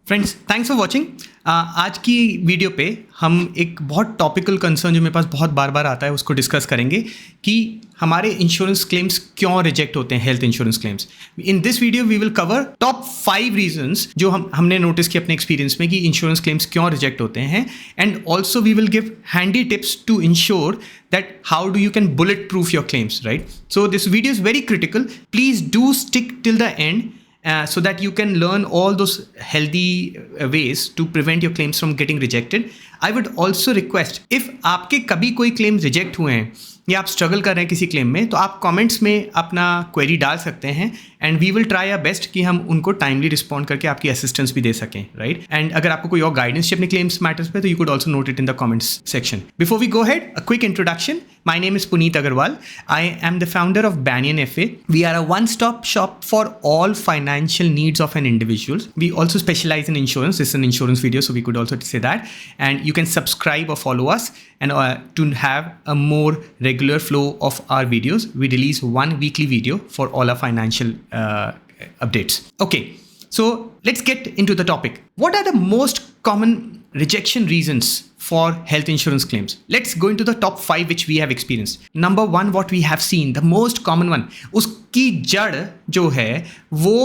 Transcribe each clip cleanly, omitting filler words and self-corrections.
Friends, thanks for watching. आज की video पे हम एक बहुत टॉपिकल कंसर्न जो मेरे पास बहुत बार बार आता है उसको डिस्कस करेंगे कि हमारे इंश्योरेंस क्लेम्स क्यों रिजेक्ट होते हैं, health insurance claims. In this video we will cover top 5 reasons जो हमने नोटिस किए अपने एक्सपीरियंस में कि इंश्योरेंस क्लेम्स क्यों रिजेक्ट होते हैं, and also we will give handy tips to ensure that how do you can bulletproof your claims, right? So this video is very critical. Please do stick till the end so that you can learn all those healthy ways to prevent your claims from getting rejected. I would also request, if आपके कभी कोई claims reject हुए हैं या आप struggle कर रहे हैं किसी क्लेम में, तो आप कमेंट्स में अपना क्वेरी डाल सकते हैं and we will try our best कि हम उनको टाइमली रिस्पॉन्ड करके आपकी असिस्टेंस भी दे सकें, राइट? एंड अगर आपको कोई और गाइडेंस चाहिए अपने क्लेम्स मैटर्स पे, तो you could also note it in the comments section. Before we go ahead, a quick introduction. My name is Puneet Agarwal. I am the founder of Banyan FA. We are a one-stop shop for all financial needs of an individual. We also specialize in insurance. This is an insurance video, so we could also say that. And you can subscribe or follow us and to have a more regular flow of our videos. We release one weekly video for all our financial updates. Okay, so let's get into the topic. What are the most common rejection reasons for health insurance claims? Let's go into the top 5 which we have experienced. Number 1, what we have seen, the most common one, उसकी जड़ जो है वो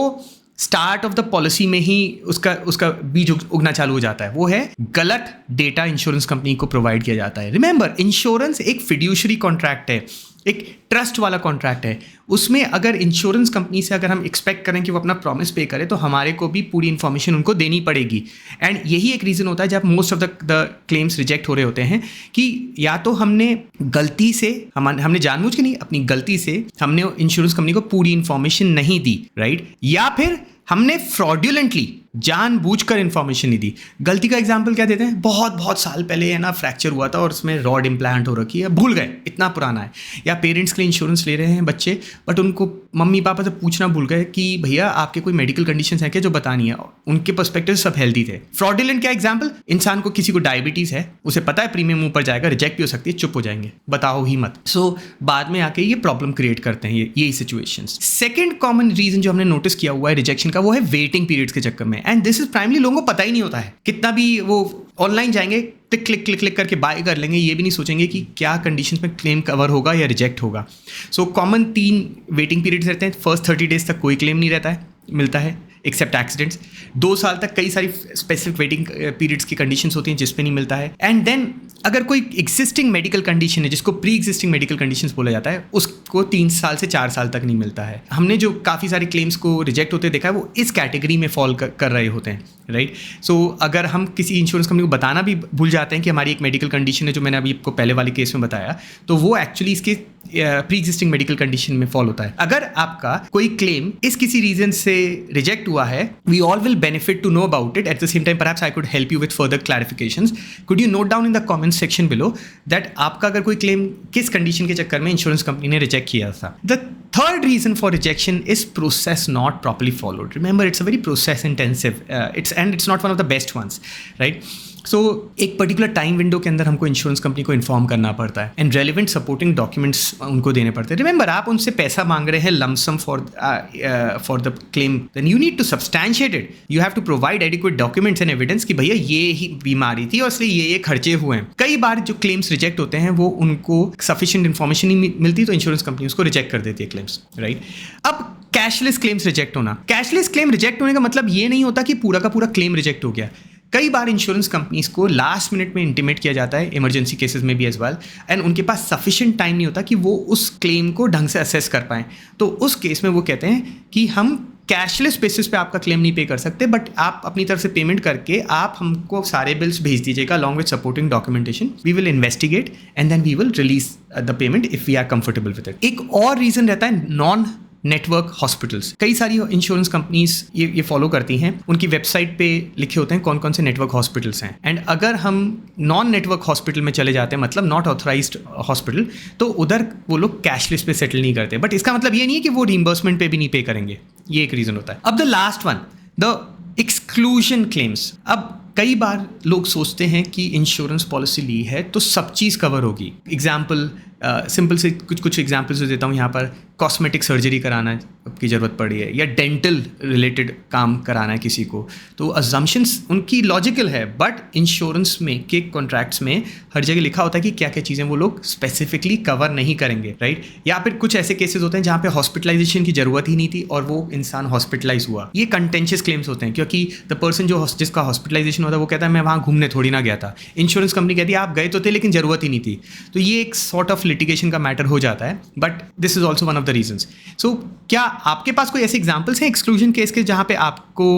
start of the policy में ही उसका बीज उगना चालू हो जाता है. वो है गलत डेटा इंश्योरेंस कंपनी को प्रोवाइड किया जाता है. रिमेंबर, इंश्योरेंस एक फिड्यूशरी कॉन्ट्रैक्ट है, एक ट्रस्ट वाला कॉन्ट्रैक्ट है. उसमें अगर इंश्योरेंस कंपनी से अगर हम एक्सपेक्ट करें कि वो अपना प्रॉमिस पे करे, तो हमारे को भी पूरी इन्फॉर्मेशन उनको देनी पड़ेगी. एंड यही एक रीज़न होता है जब most of the claims reject हो रहे होते हैं कि या तो हमने गलती से हमने जानबूझ के नहीं, अपनी गलती से हमने इंश्योरेंस कंपनी को पूरी इन्फॉर्मेशन नहीं दी, राइट? या फिर हमने फ्रॉड्यूलेंटली जानबूझकर इन्फॉर्मेशन नहीं दी. गलती का एग्जाम्पल क्या देते हैं? बहुत साल पहले है ना फ्रैक्चर हुआ था और उसमें रॉड इम्प्लांट हो रखी है, भूल गए, इतना पुराना है. या पेरेंट्स के लिए इंश्योरेंस ले रहे हैं बच्चे, बट उनको मम्मी पापा से पूछना भूल गए कि भैया आपके कोई मेडिकल कंडीशन है क्या जो बतानी है. उनके पर्सपेक्टिव सब हेल्दी थे. फ्रॉड्यूलेंट क्या एग्जाम्पल? इंसान को किसी को डायबिटीज़ है, उसे पता है प्रीमियम ऊपर जाएगा, रिजेक्ट भी हो सकती है, चुप हो जाएंगे, बताओ ही मत. सो बाद में आके ये प्रॉब्लम क्रिएट करते हैं यही सिचुएशंस. सेकेंड कॉमन रीजन जो हमने नोटिस किया हुआ है रिजेक्शन का, वो है वेटिंग पीरियड्स के चक्कर में. एंड दिस इज प्राइमली लोगों को पता ही नहीं होता है. कितना भी वो ऑनलाइन जाएंगे, क्लिक करके बाय कर लेंगे, ये भी नहीं सोचेंगे कि क्या कंडीशंस में क्लेम कवर होगा या रिजेक्ट होगा. सो कॉमन 3 वेटिंग पीरियड्स रहते हैं. फर्स्ट 30 डेज तक कोई क्लेम नहीं रहता है, मिलता है एक्सेप्ट एक्सीडेंट्स. 2 साल तक कई सारी स्पेसिफिक वेटिंग पीरियड्स की कंडीशंस होती हैं जिस पे नहीं मिलता है. एंड देन अगर कोई एग्जिस्टिंग मेडिकल कंडीशन है, जिसको प्री एग्जिस्टिंग मेडिकल कंडीशंस बोला जाता है, उसको 3 साल से 4 साल तक नहीं मिलता है. हमने जो काफ़ी सारे क्लेम्स को रिजेक्ट होते देखा है वो इस कैटेगरी में फॉल कर रहे होते हैं, राइट? सो अगर हम किसी इंश्योरेंस कंपनी को बताना भी भूल जाते हैं कि हमारी एक मेडिकल कंडीशन है, जो मैंने अभी आपको पहले वाले केस में बताया, तो वो एक्चुअली इसके प्री एग्जिस्टिंग मेडिकल कंडीशन में फॉल होता है. अगर आपका कोई क्लेम इस किसी रीजन से रिजेक्ट हुआ है, we all will benefit to know about it. At the same time perhaps I could help you with further clarifications. Could you note down in the comment section below that आपका अगर कोई claim किस condition के चक्कर में insurance company ने reject किया था. The third reason for rejection is process not properly followed. Remember, it's a very process intensive. It's not one of the best ones, right? So एक पर्टिकुलर टाइम विंडो के अंदर हमको insurance company को inform करना पड़ता है and relevant supporting documents उनको देने पड़ते हैं. रिमेंबर, आप उनसे पैसा मांग रहे हैं lump sum for the claim, then you need to substantiate it. You have to provide adequate documents and evidence कि भैया ये ही बीमारी थी और इसलिए ये खर्चे हुए हैं. कई बार जो क्लेम्स रिजेक्ट होते हैं वो उनको सफिशिएंट इन्फॉर्मेशन नहीं मिलती, तो इंश्योरेंस कंपनी उसको रिजेक्ट कर देती है क्लेम्स, राइट? अब कैशलेस क्लेम्स रिजेक्ट होना. कैशलेस क्लेम रिजेक्ट होने का मतलब ये नहीं होता कि पूरा का पूरा क्लेम रिजेक्ट हो गया. कई बार इंश्योरेंस कंपनीज को लास्ट मिनट में इंटीमेट किया जाता है, इमरजेंसी केसेस में भी एज वेल, एंड उनके पास सफिशिएंट टाइम नहीं होता कि वो उस क्लेम को ढंग से असेस कर पाएँ. तो उस केस में वो कहते हैं कि हम कैशलेस बेसिस पे आपका क्लेम नहीं पे कर सकते, बट आप अपनी तरफ से पेमेंट करके आप हमको सारे बिल्स भेज दीजिएगा along with supporting documentation. We will investigate and then we will release the payment if we are comfortable with it. एक और रीज़न रहता है नॉन नेटवर्क हॉस्पिटल्स. कई सारी इंश्योरेंस कंपनीज ये फॉलो करती हैं. उनकी वेबसाइट पे लिखे होते हैं कौन कौन से नेटवर्क हॉस्पिटल्स हैं. एंड अगर हम नॉन नेटवर्क हॉस्पिटल में चले जाते हैं, मतलब नॉट ऑथराइज्ड हॉस्पिटल, तो उधर वो लोग कैशलेस पे सेटल नहीं करते. बट इसका मतलब ये नहीं है कि वो रीइंबर्समेंट पे भी नहीं पे करेंगे. ये एक रीज़न होता है. अब the last one, the exclusion claims. अब कई बार लोग सोचते हैं कि इंश्योरेंस पॉलिसी ली है तो सब चीज़ कवर होगी. एग्जाम्पल सिंपल से कुछ एग्जाम्पल्स देता हूँ यहाँ पर. कॉस्मेटिक सर्जरी कराना की ज़रूरत पड़ी है या डेंटल रिलेटेड काम कराना है किसी को, तो अजम्पशंस उनकी लॉजिकल है, बट इंश्योरेंस में के कॉन्ट्रैक्ट्स में हर जगह लिखा होता है कि क्या क्या चीज़ें वो लोग स्पेसिफिकली कवर नहीं करेंगे, राइट। या फिर कुछ ऐसे केसेस होते हैं जहाँ पे हॉस्पिटलाइजेशन की ज़रूरत ही नहीं थी और वो इंसान हॉस्पिटलाइज हुआ। ये कंटेंशियस क्लेम्स होते हैं क्योंकि द पर्सन जिसका हॉस्पिटलाइजेशन होता है वो कहता है मैं वहाँ घूमने थोड़ी ना गया था, इंश्योरेंस कंपनी कहती है आप गए तो थे लेकिन ज़रूरत ही नहीं थी। तो ये एक सॉर्ट ऑफ लिटिगेशन का मैटर हो जाता है, but this is also one of the reasons. So क्या आपके पास कोई ऐसे एग्जाम्पल्स हैं एक्सक्लूजन केस के जहाँ पे आपको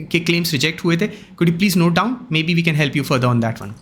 के क्लेम्स रिजेक्ट हुए थे? Could you please note down, maybe we can help you further on that one.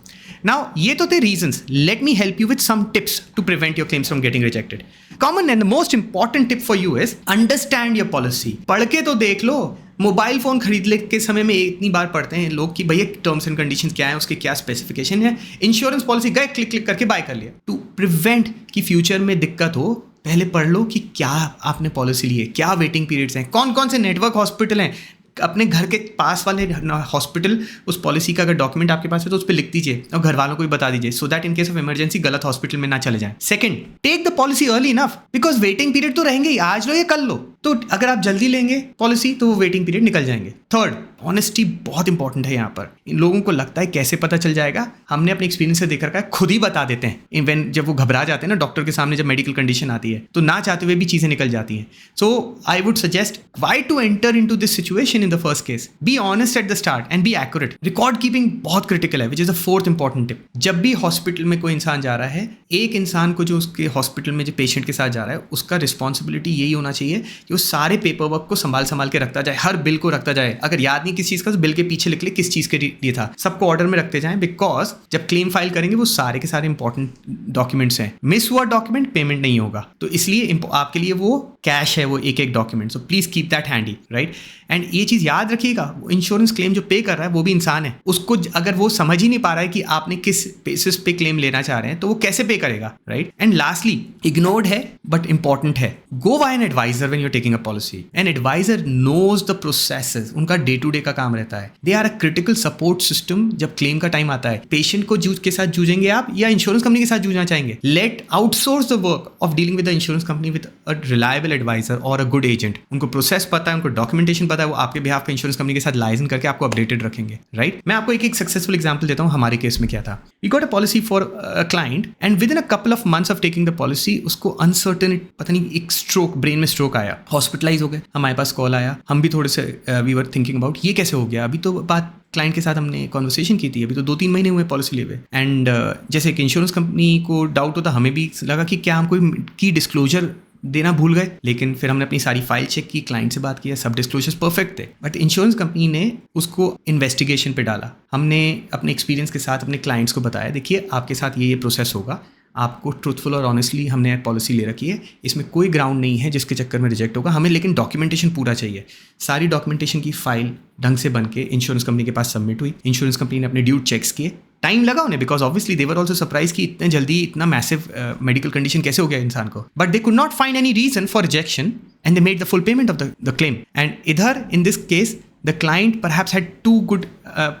Now ये तो थे reasons, let me help you with some tips to prevent your claims from getting rejected. Common and the most important tip for you is understand your policy. पढ़ के तो देख लो, mobile phone खरीदने के समय में इतनी बार पढ़ते हैं लोग कि भैया टर्म्स एंड कंडीशंस क्या है, उसके क्या स्पेसिफिकेशन है, इंश्योरेंस पॉलिसी गए क्लिक क्लिक करके बाय कर लिया। टू प्रिवेंट कि फ्यूचर में दिक्कत हो, पहले पढ़ लो कि क्या आपने पॉलिसी ली है, क्या वेटिंग पीरियड्स हैं, कौन कौन से नेटवर्क हॉस्पिटल हैं, अपने घर के पास वाले हॉस्पिटल उस पॉलिसी का अगर डॉक्यूमेंट आपके पास है तो उस पर लिख दीजिए और घर वालों को भी बता दीजिए, so that in case of emergency गलत हॉस्पिटल में ना चले जाएं। Second, take the policy early enough, because waiting period तो रहेंगे ही, आज लो या कल लो, तो अगर आप जल्दी लेंगे पॉलिसी तो वो वेटिंग पीरियड निकल जाएंगे। थर्ड, ऑनेस्टी बहुत इंपॉर्टेंट है यहाँ पर। इन लोगों को लगता है कैसे पता चल जाएगा, हमने अपने एक्सपीरियंस से देख रखा है, खुद ही बता देते हैं। इवन जब वो घबरा जाते हैं ना डॉक्टर के सामने, जब मेडिकल कंडीशन आती है तो ना चाहते हुए भी चीज़ें निकल जाती हैं। So I would suggest why to enter into this situation in the first case, be honest at the start and be accurate. Record keeping बहुत क्रिटिकल है, which is the fourth important tip. जब भी hospital में कोई इंसान जा रहा है, एक इंसान को जो उसके हॉस्पिटल में जो पेशेंट के साथ जा रहा है उसका रिस्पॉन्सिबिलिटी यही होना चाहिए कि वो सारे पेपर वर्क को संभाल के रखता जाए, हर बिल को रखता जाए। अगर याद नहीं किस चीज़ का, बिल के पीछे लिख ले किस चीज़ के लिए था, सबको ऑर्डर में रखते जाएं, बिकॉज जब क्लेम फाइल करेंगे वो सारे के सारे इंपॉर्टेंट डॉक्यूमेंट्स हैं। मिस हुआ डॉक्यूमेंट पेमेंट नहीं होगा, तो इसलिए आपके लिए वो कैश है वो एक एक document. So please keep that handy, right. And ये चीज़ याद रखिएगा, इंश्योरेंस क्लेम जो पे कर रहा है वो भी इंसान है, उसको अगर वो समझ ही नहीं पा रहा है कि आपने किस बेसिस पे क्लेम लेना चाह रहे हैं तो वो कैसे पे करेगा, राइट। एंड लास्टली, इग्नोर्ड है बट इंपॉर्टेंट है, go by an adviser when you are taking a policy. An adviser knows the processes, उनका डे टू डे का काम रहता है। They are a critical support system. जब claim का time आता है, पेशेंट को के साथ जूझेंगे आप या इंश्योरेंस कंपनी के साथ जूझना चाहेंगे? Let outsource the work of dealing with the insurance company with a reliable advisor और अ गुड एजेंट। उनको प्रोसेस पता है, उनको डॉक्यूमेंटेशन पता है, वो आपके बिहाफ पे इंश्योरेंस कंपनी के साथ लाइजन करके आपको अपडेटेड रखेंगे, राइट। मैं आपको एक सक्सेसफुल एग्जांपल देता हूँ, हमारे केस में क्या था। We got a policy for a client and within a couple of months of taking the policy उसको अनसर्टेन, पता नहीं एक स्ट्रोक, ब्रेन में स्ट्रोक आया, हॉस्पिटलाइज हो गए। हमारे पास कॉल आया, हम भी थोड़े से वी वर थिंकिंग अबाउट ये कैसे हो गया। अभी तो बात क्लाइंट के साथ हमने कॉन्वर्सेशन की थी, अभी तो 2-3 महीने हुए पॉलिसी लिए हुए। एंड जैसे कि इंश्योरेंस कंपनी को डाउट होता, हमें भी लगा कि क्या हम कोई की डिस्क्लोजर देना भूल गए। लेकिन फिर हमने अपनी सारी फाइल चेक की, क्लाइंट से बात किया, सब डिस्क्लोजर्स परफेक्ट थे, बट इंश्योरेंस कंपनी ने उसको इन्वेस्टिगेशन पे डाला। हमने अपने एक्सपीरियंस के साथ अपने क्लाइंट्स को बताया, देखिए आपके साथ ये प्रोसेस होगा, आपको ट्रूथफुल और ऑनेस्टली हमने पॉलिसी ले रखी है, इसमें कोई ग्राउंड नहीं है जिसके चक्कर में रिजेक्ट होगा। हमें लेकिन डॉक्यूमेंटेशन पूरा चाहिए। सारी डॉक्यूमेंटेशन की फाइल ढंग से बन के इंश्योरेंस कंपनी के पास सबमिट हुई। इंश्योरेंस कंपनी ने अपने ड्यू चेक्स किए, टाइम लगा उन्हें, because obviously they were also surprise कि इतने जल्दी इतना मैसिव मेडिकल कंडीशन कैसे हो गया इंसान को, but they could not find any reason for rejection and they made the full payment of the claim. And इधर in this case the client perhaps had two good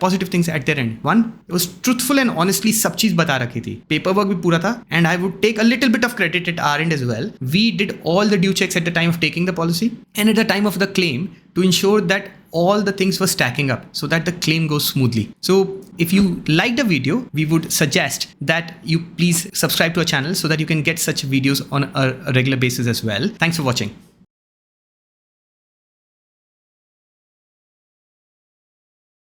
positive things at their end. One, it was truthful and honestly सब चीज़ बता रखी थी, paper work भी पूरा था, and I would take a little bit of credit at our end as well. We did all the due checks at the time of taking the policy and at the time of the claim to ensure that all the things were stacking up so that the claim goes smoothly. So if you liked the video, we would suggest that you please subscribe to our channel so that you can get such videos on a regular basis as well. Thanks for watching.